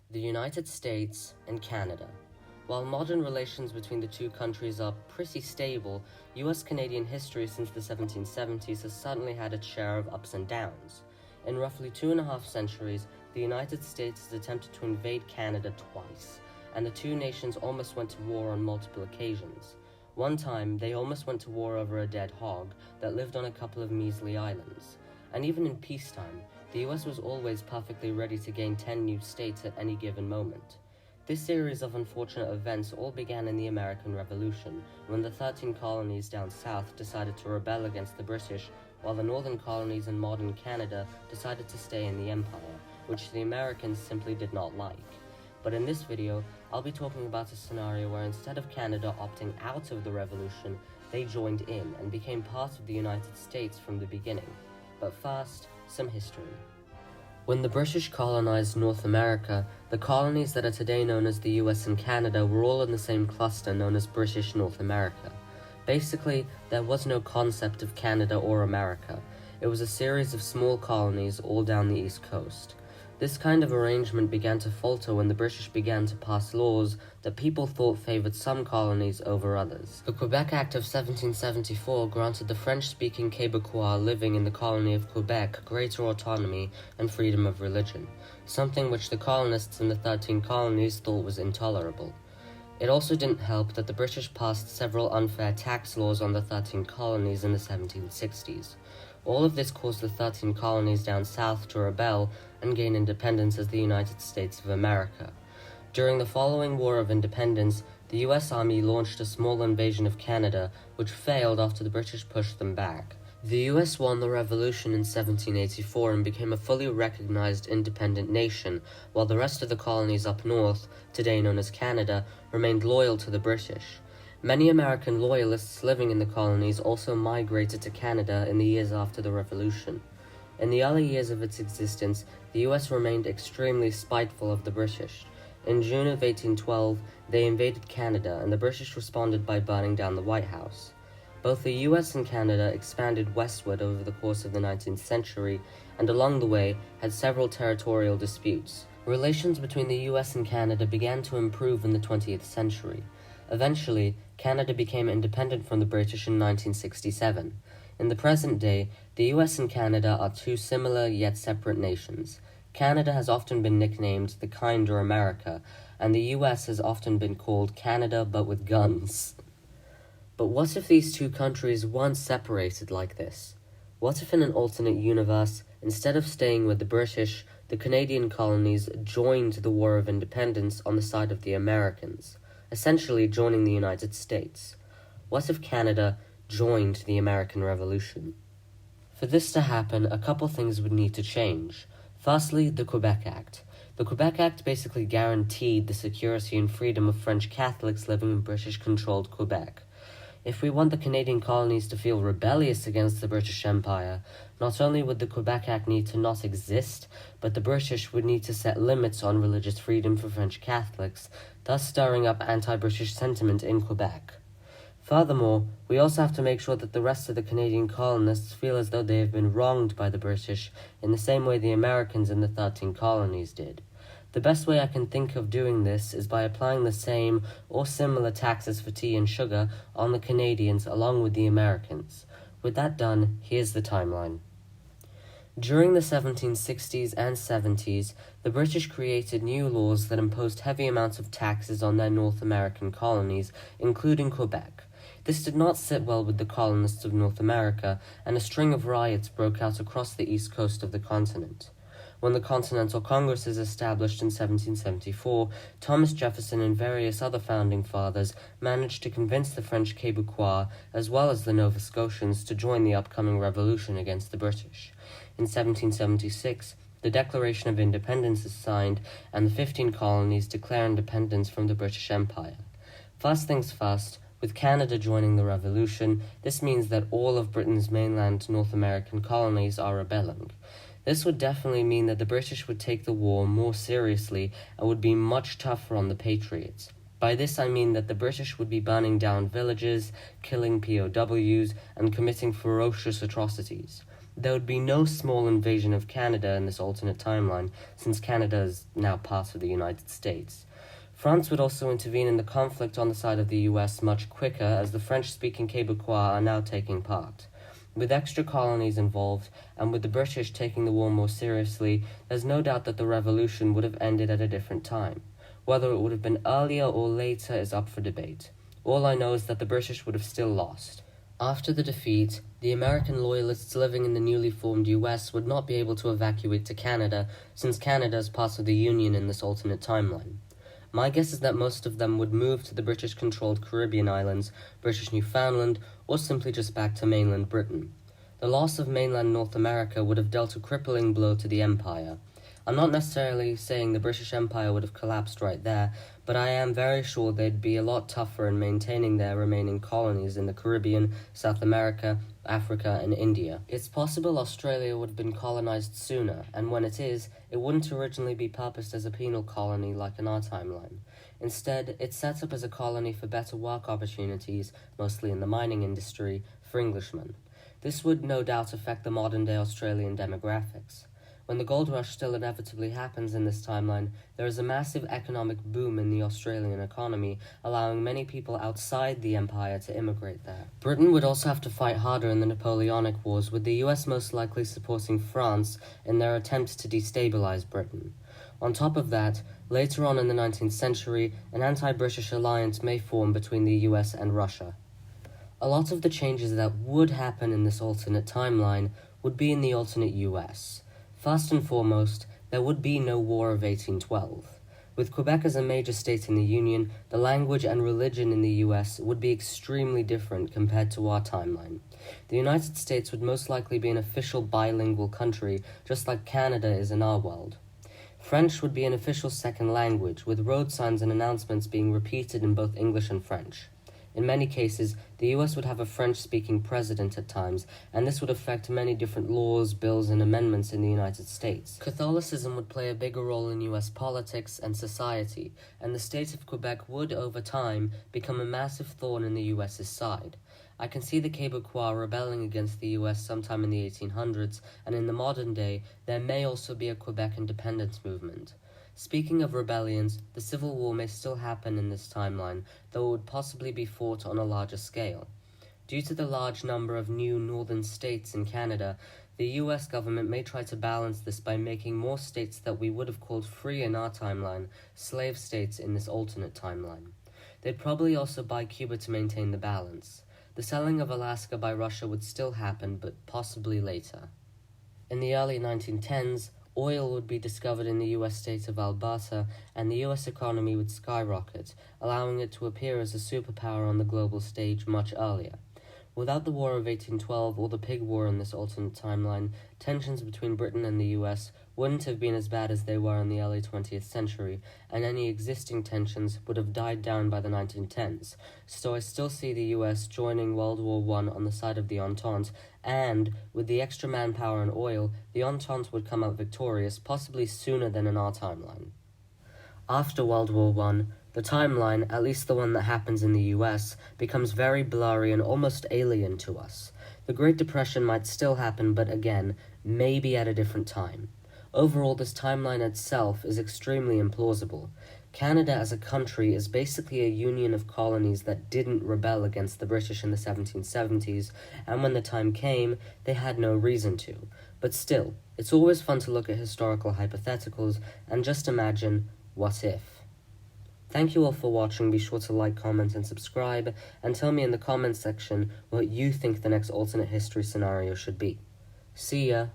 the United States and Canada. While modern relations between the two countries are pretty stable, US-Canadian history since the 1770s has certainly had its share of ups and downs. In roughly 2.5 centuries, the United States has attempted to invade Canada twice, and the two nations almost went to war on multiple occasions. One time, they almost went to war over a dead hog that lived on a couple of measly islands. And even in peacetime, the US was always perfectly ready to gain 10 new states at any given moment. This series of unfortunate events all began in the American Revolution, when the 13 colonies down south decided to rebel against the British, while the northern colonies in modern Canada decided to stay in the Empire, which the Americans simply did not like. But in this video, I'll be talking about a scenario where instead of Canada opting out of the revolution, they joined in and became part of the United States from the beginning. But first, some history. When the British colonized North America, the colonies that are today known as the US and Canada were all in the same cluster known as British North America. Basically, there was no concept of Canada or America. It was a series of small colonies all down the East Coast. This kind of arrangement began to falter when the British began to pass laws that people thought favored some colonies over others. The Quebec Act of 1774 granted the French-speaking Québécois living in the colony of Quebec greater autonomy and freedom of religion, something which the colonists in the 13 colonies thought was intolerable. It also didn't help that the British passed several unfair tax laws on the 13 colonies in the 1760s. All of this caused the 13 colonies down south to rebel and gain independence as the United States of America. During the following War of Independence, the US Army launched a small invasion of Canada, which failed after the British pushed them back. The US won the Revolution in 1784 and became a fully recognized independent nation, while the rest of the colonies up north, today known as Canada, remained loyal to the British. Many American loyalists living in the colonies also migrated to Canada in the years after the Revolution. In the early years of its existence, the US remained extremely spiteful of the British. In June of 1812, they invaded Canada, and the British responded by burning down the White House. Both the US and Canada expanded westward over the course of the 19th century, and along the way had several territorial disputes. Relations between the US and Canada began to improve in the 20th century. Eventually, Canada became independent from the British in 1967. In the present day, the US and Canada are two similar yet separate nations. Canada has often been nicknamed the kinder America, and the US has often been called Canada but with guns. But what if these two countries weren't separated like this? What if in an alternate universe, instead of staying with the British, the Canadian colonies joined the War of Independence on the side of the Americans, essentially joining the United States? What if Canada joined the American Revolution? For this to happen, a couple things would need to change. Firstly, the Quebec Act. The Quebec Act basically guaranteed the security and freedom of French Catholics living in British-controlled Quebec. If we want the Canadian colonies to feel rebellious against the British Empire, not only would the Quebec Act need to not exist, but the British would need to set limits on religious freedom for French Catholics, thus stirring up anti-British sentiment in Quebec. Furthermore, we also have to make sure that the rest of the Canadian colonists feel as though they have been wronged by the British in the same way the Americans in the 13 colonies did. The best way I can think of doing this is by applying the same or similar taxes for tea and sugar on the Canadians along with the Americans. With that done, here's the timeline. During the 1760s and 70s, the British created new laws that imposed heavy amounts of taxes on their North American colonies, including Quebec. This did not sit well with the colonists of North America, and a string of riots broke out across the east coast of the continent. When the Continental Congress is established in 1774, Thomas Jefferson and various other founding fathers managed to convince the French Québécois, as well as the Nova Scotians, to join the upcoming revolution against the British. In 1776, the Declaration of Independence is signed, and the 15 colonies declare independence from the British Empire. First things first, with Canada joining the revolution, this means that all of Britain's mainland North American colonies are rebelling. This would definitely mean that the British would take the war more seriously and would be much tougher on the Patriots. By this I mean that the British would be burning down villages, killing POWs, and committing ferocious atrocities. There would be no small invasion of Canada in this alternate timeline, since Canada is now part of the United States. France would also intervene in the conflict on the side of the US much quicker, as the French-speaking Quebecois are now taking part. With extra colonies involved, and with the British taking the war more seriously, there's no doubt that the revolution would have ended at a different time. Whether it would have been earlier or later is up for debate. All I know is that the British would have still lost. After the defeat, the American loyalists living in the newly formed US would not be able to evacuate to Canada, since Canada is part of the Union in this alternate timeline. My guess is that most of them would move to the British-controlled Caribbean islands, British Newfoundland, or simply just back to mainland Britain. The loss of mainland North America would have dealt a crippling blow to the empire. I'm not necessarily saying the British Empire would have collapsed right there, but I am very sure they'd be a lot tougher in maintaining their remaining colonies in the Caribbean, South America, Africa, and India. It's possible Australia would have been colonized sooner, and when it is, it wouldn't originally be purposed as a penal colony like in our timeline. Instead, it's set up as a colony for better work opportunities, mostly in the mining industry, for Englishmen. This would no doubt affect the modern-day Australian demographics. When the gold rush still inevitably happens in this timeline, there is a massive economic boom in the Australian economy, allowing many people outside the empire to immigrate there. Britain would also have to fight harder in the Napoleonic Wars, with the US most likely supporting France in their attempts to destabilize Britain. On top of that, later on in the 19th century, an anti-British alliance may form between the US and Russia. A lot of the changes that would happen in this alternate timeline would be in the alternate US. First and foremost, there would be no War of 1812. With Quebec as a major state in the Union, the language and religion in the US would be extremely different compared to our timeline. The United States would most likely be an official bilingual country, just like Canada is in our world. French would be an official second language, with road signs and announcements being repeated in both English and French. In many cases, the US would have a French-speaking president at times, and this would affect many different laws, bills, and amendments in the United States. Catholicism would play a bigger role in US politics and society, and the state of Quebec would, over time, become a massive thorn in the US's side. I can see the Quebecois rebelling against the US sometime in the 1800s, and in the modern day, there may also be a Quebec independence movement. Speaking of rebellions, the Civil War may still happen in this timeline, though it would possibly be fought on a larger scale. Due to the large number of new northern states in Canada, the US government may try to balance this by making more states that we would have called free in our timeline, slave states in this alternate timeline. They'd probably also buy Cuba to maintain the balance. The selling of Alaska by Russia would still happen, but possibly later. In the early 1910s, oil would be discovered in the US state of Alberta, and the US economy would skyrocket, allowing it to appear as a superpower on the global stage much earlier. Without the War of 1812 or the Pig War in this alternate timeline, tensions between Britain and the US wouldn't have been as bad as they were in the early 20th century, and any existing tensions would have died down by the 1910s, so I still see the US joining World War I on the side of the Entente, and, with the extra manpower and oil, the Entente would come out victorious, possibly sooner than in our timeline. After World War I, the timeline, at least the one that happens in the US, becomes very blurry and almost alien to us. The Great Depression might still happen, but again, maybe at a different time. Overall, this timeline itself is extremely implausible. Canada as a country is basically a union of colonies that didn't rebel against the British in the 1770s, and when the time came, they had no reason to. But still, it's always fun to look at historical hypotheticals and just imagine, what if? Thank you all for watching. Be sure to like, comment, and subscribe, and tell me in the comments section what you think the next alternate history scenario should be. See ya!